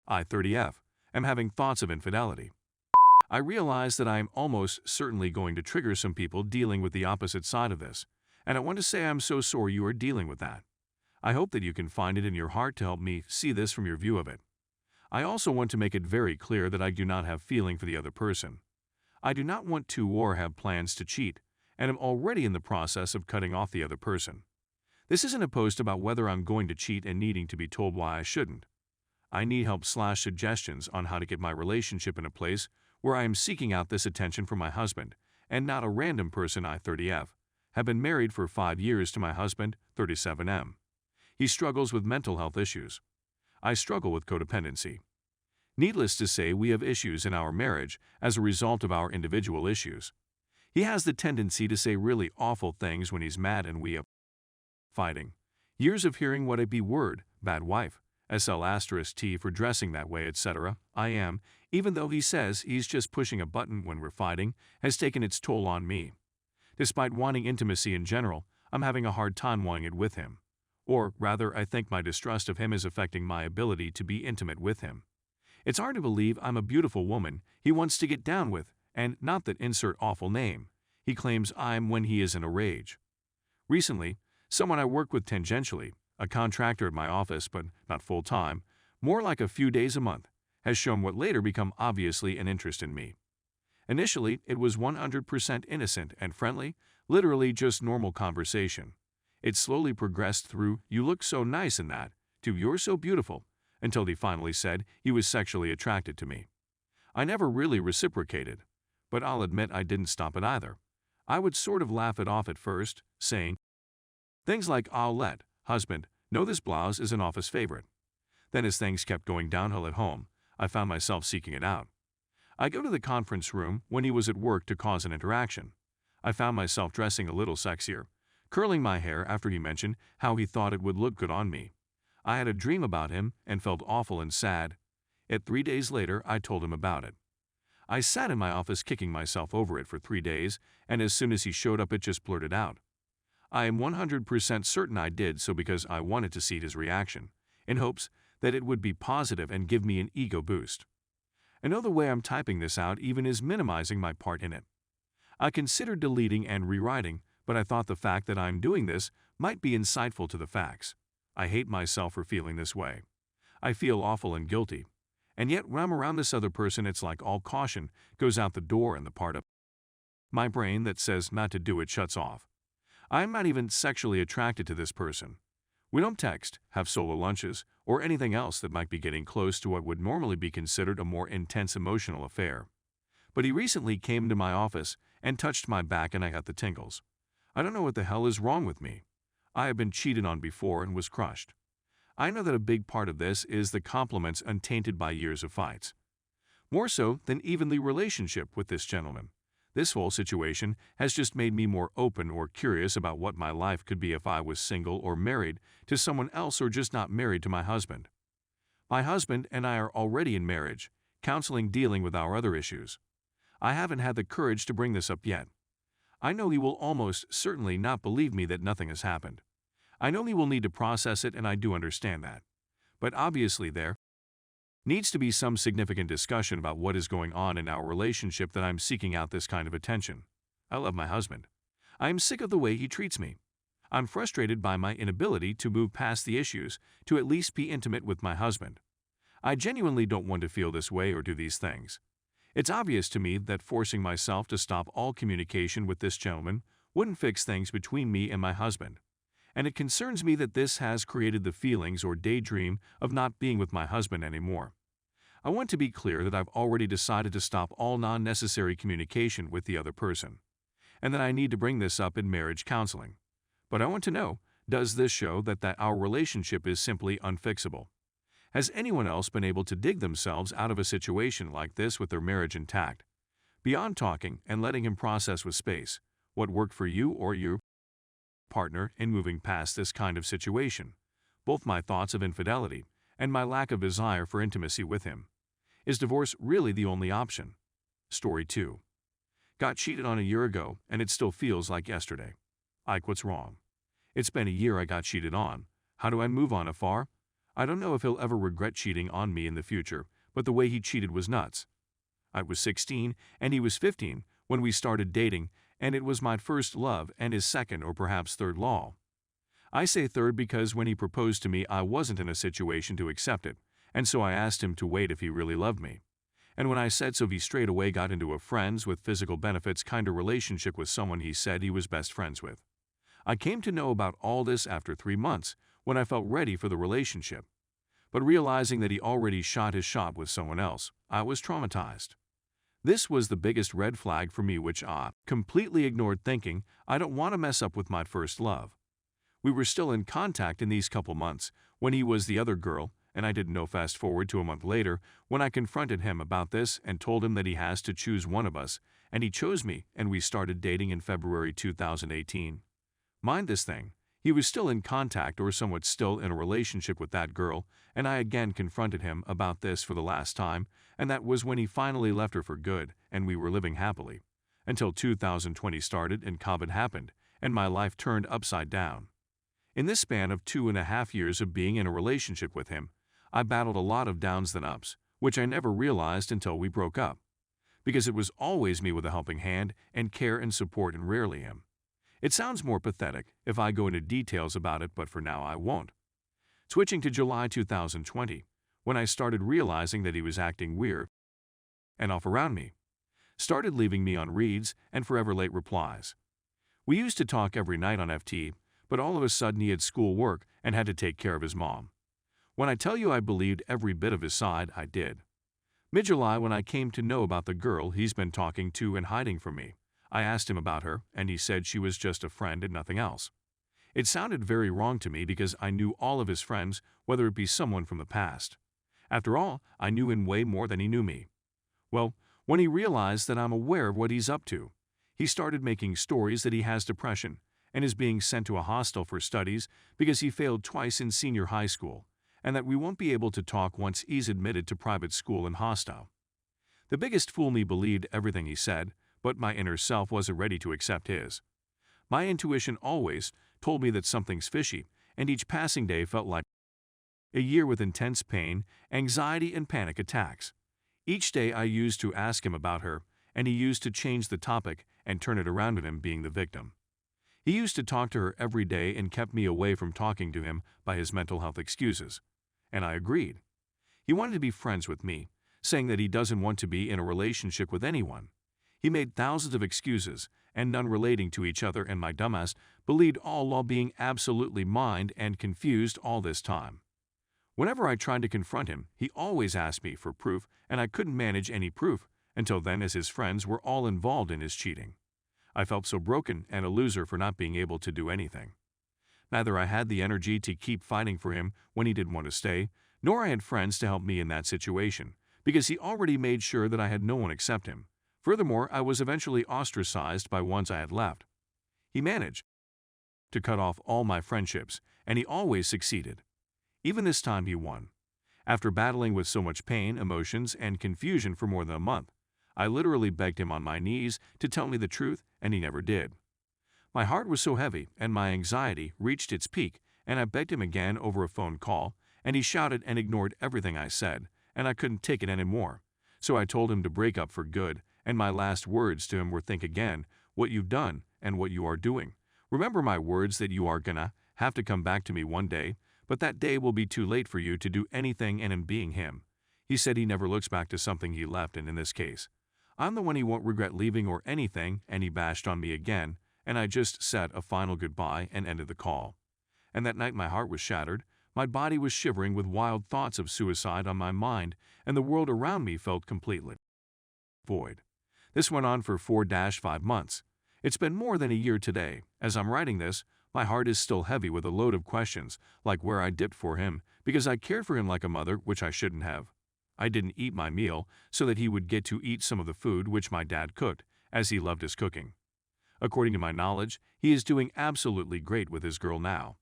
I, 30F, am having thoughts of infidelity. I realize that I am almost certainly going to trigger some people dealing with the opposite side of this, and I want to say I'm so sorry you are dealing with that. I hope that you can find it in your heart to help me see this from your view of it. I also want to make it very clear that I do not have feeling for the other person. I do not want to or have plans to cheat, and am already in the process of cutting off the other person. This isn't a post about whether I'm going to cheat and needing to be told why I shouldn't. I need help/suggestions on how to get my relationship in a place where I am seeking out this attention from my husband, and not a random person. I, 30F, have been married for 5 years to my husband, 37M. He struggles with mental health issues. I struggle with codependency. Needless to say, we have issues in our marriage as a result of our individual issues. He has the tendency to say really awful things when he's mad, and we are fighting. Years of hearing what a B word, bad wife, SL*T for dressing that way, etc. I am, even though he says he's just pushing a button when we're fighting, has taken its toll on me. Despite wanting intimacy in general, I'm having a hard time wanting it with him. Or rather, I think my distrust of him is affecting my ability to be intimate with him. It's hard to believe I'm a beautiful woman he wants to get down with, and not that insert awful name he claims I'm when he is in a rage. Recently, someone I work with tangentially, a contractor at my office but not full-time, more like a few days a month, has shown what later become obviously an interest in me. Initially, it was 100% innocent and friendly, literally just normal conversation. It slowly progressed through, "You look so nice in that," to "You're so beautiful," until he finally said he was sexually attracted to me. I never really reciprocated, but I'll admit I didn't stop it either. I would sort of laugh it off at first, saying things like, "I'll let husband know this blouse is an office favorite." Then as things kept going downhill at home, I found myself seeking it out. I go to the conference room when he was at work to cause an interaction. I found myself dressing a little sexier, curling my hair after he mentioned how he thought it would look good on me. I had a dream about him and felt awful and sad. Yet 3 days later, I told him about it. I sat in my office kicking myself over it for 3 days, and as soon as he showed up, it just blurted out. I am 100% certain I did so because I wanted to see his reaction, in hopes that it would be positive and give me an ego boost. I know the way I'm typing this out even is minimizing my part in it. I considered deleting and rewriting, but I thought the fact that I'm doing this might be insightful to the facts. I hate myself for feeling this way. I feel awful and guilty. And yet when I'm around this other person, it's like all caution goes out the door and the part of my brain that says not to do it shuts off. I'm not even sexually attracted to this person. We don't text, have solo lunches, or anything else that might be getting close to what would normally be considered a more intense emotional affair. But he recently came to my office and touched my back, and I got the tingles. I don't know what the hell is wrong with me. I have been cheated on before and was crushed. I know that a big part of this is the compliments untainted by years of fights. More so than even the relationship with this gentleman. This whole situation has just made me more open or curious about what my life could be if I was single or married to someone else, or just not married to my husband. My husband and I are already in marriage, counseling, dealing with our other issues. I haven't had the courage to bring this up yet. I know he will almost certainly not believe me that nothing has happened. I know he will need to process it, and I do understand that. But obviously there needs to be some significant discussion about what is going on in our relationship that I'm seeking out this kind of attention. I love my husband. I am sick of the way he treats me. I'm frustrated by my inability to move past the issues to at least be intimate with my husband. I genuinely don't want to feel this way or do these things. It's obvious to me that forcing myself to stop all communication with this gentleman wouldn't fix things between me and my husband. And it concerns me that this has created the feelings or daydream of not being with my husband anymore. I want to be clear that I've already decided to stop all non-necessary communication with the other person, and that I need to bring this up in marriage counseling. But I want to know, does this show that our relationship is simply unfixable? Has anyone else been able to dig themselves out of a situation like this with their marriage intact? Beyond talking and letting him process with space, what worked for you or your partner in moving past this kind of situation, both my thoughts of infidelity and my lack of desire for intimacy with him? Is divorce really the only option? Story 2. Got cheated on a year ago, and it still feels like yesterday. Ike, what's wrong? It's been a year I got cheated on. How do I move on afar? I don't know if he'll ever regret cheating on me in the future, but the way he cheated was nuts. I was 16 and he was 15 when we started dating, and it was my first love and his second or perhaps third love. I say third because when he proposed to me I wasn't in a situation to accept it, and so I asked him to wait if he really loved me. And when I said so, he straight away got into a friends with physical benefits kind of relationship with someone he said he was best friends with. I came to know about all this after 3 months, when I felt ready for the relationship. But realizing that he already shot his shot with someone else, I was traumatized. This was the biggest red flag for me, which I completely ignored, thinking I don't want to mess up with my first love. We were still in contact in these couple months when he was the other girl, and I didn't know. Fast forward to a month later when I confronted him about this and told him that he has to choose one of us, and he chose me, and we started dating in February 2018. Mind this thing, he was still in contact or somewhat still in a relationship with that girl, and I again confronted him about this for the last time, and that was when he finally left her for good, and we were living happily. Until 2020 started and COVID happened, and my life turned upside down. In this span of 2.5 years of being in a relationship with him, I battled a lot of downs than ups, which I never realized until we broke up. Because it was always me with a helping hand and care and support, and rarely him. It sounds more pathetic if I go into details about it, but for now I won't. Switching to July 2020, when I started realizing that he was acting weird and off around me. Started leaving me on reads and forever late replies. We used to talk every night on FT, but all of a sudden he had school work and had to take care of his mom. When I tell you I believed every bit of his side, I did. Mid-July, when I came to know about the girl he's been talking to and hiding from me, I asked him about her, and he said she was just a friend and nothing else. It sounded very wrong to me because I knew all of his friends, whether it be someone from the past. After all, I knew him way more than he knew me. Well, when he realized that I'm aware of what he's up to, he started making stories that he has depression and is being sent to a hostel for studies because he failed twice in senior high school, and that we won't be able to talk once he's admitted to private school and hostel. The biggest fool me believed everything he said, but my inner self wasn't ready to accept his. My intuition always told me that something's fishy, and each passing day felt like a year with intense pain, anxiety, and panic attacks. Each day I used to ask him about her, and he used to change the topic and turn it around with him being the victim. He used to talk to her every day and kept me away from talking to him by his mental health excuses. And I agreed. He wanted to be friends with me, saying that he doesn't want to be in a relationship with anyone. He made thousands of excuses, and none relating to each other, and my dumbass believed all while being absolutely mind and confused all this time. Whenever I tried to confront him, he always asked me for proof, and I couldn't manage any proof until then, as his friends were all involved in his cheating. I felt so broken and a loser for not being able to do anything. Neither I had the energy to keep fighting for him when he didn't want to stay, nor I had friends to help me in that situation, because he already made sure that I had no one except him. Furthermore, I was eventually ostracized by ones I had left. He managed to cut off all my friendships, and he always succeeded. Even this time he won. After battling with so much pain, emotions, and confusion for more than a month, I literally begged him on my knees to tell me the truth, and he never did. My heart was so heavy, and my anxiety reached its peak, and I begged him again over a phone call, and he shouted and ignored everything I said, and I couldn't take it anymore. So I told him to break up for good, and my last words to him were, think again what you've done and what you are doing. Remember my words that you are gonna have to come back to me one day, but that day will be too late for you to do anything, and in being him. He said he never looks back to something he left, and in this case, I'm the one he won't regret leaving or anything, and he bashed on me again, and I just said a final goodbye and ended the call. And that night my heart was shattered, my body was shivering with wild thoughts of suicide on my mind, and the world around me felt completely void. This went on for 4-5 months. It's been more than a year today. As I'm writing this, my heart is still heavy with a load of questions, like where I dipped for him, because I cared for him like a mother, which I shouldn't have. I didn't eat my meal so that he would get to eat some of the food which my dad cooked, as he loved his cooking. According to my knowledge, he is doing absolutely great with his girl now.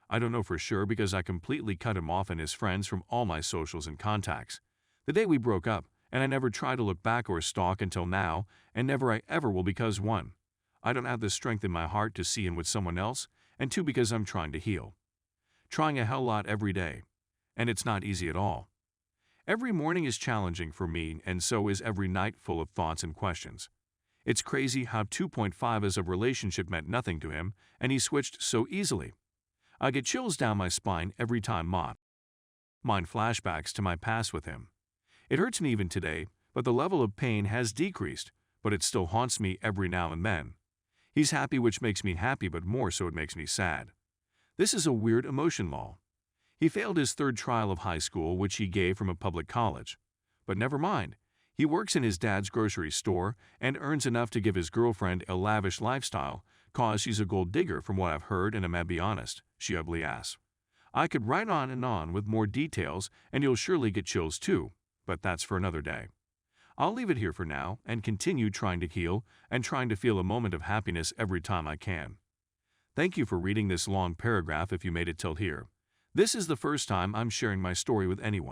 I don't know for sure because I completely cut him off and his friends from all my socials and contacts. The day we broke up, and I never tried to look back or stalk until now, and never I ever will, because 1, I don't have the strength in my heart to see him with someone else, and 2, because I'm trying to heal. Trying a hell lot every day. and it's not easy at all. Every morning is challenging for me, and so is every night full of thoughts and questions. It's crazy how 2.5 as a relationship meant nothing to him, and he switched so easily. I get chills down my spine every time mine flashbacks to my past with him. It hurts me even today, but the level of pain has decreased, but it still haunts me every now and then. He's happy, which makes me happy, but more so it makes me sad. This is a weird emotion lull. He failed his third trial of high school, which he gave from a public college. But never mind. He works in his dad's grocery store and earns enough to give his girlfriend a lavish lifestyle, cause she's a gold digger from what I've heard, and I'll be honest, she ugly ass. I could write on and on with more details, and you'll surely get chills too, but that's for another day. I'll leave it here for now and continue trying to heal and trying to feel a moment of happiness every time I can. Thank you for reading this long paragraph if you made it till here. This is the first time I'm sharing my story with anyone.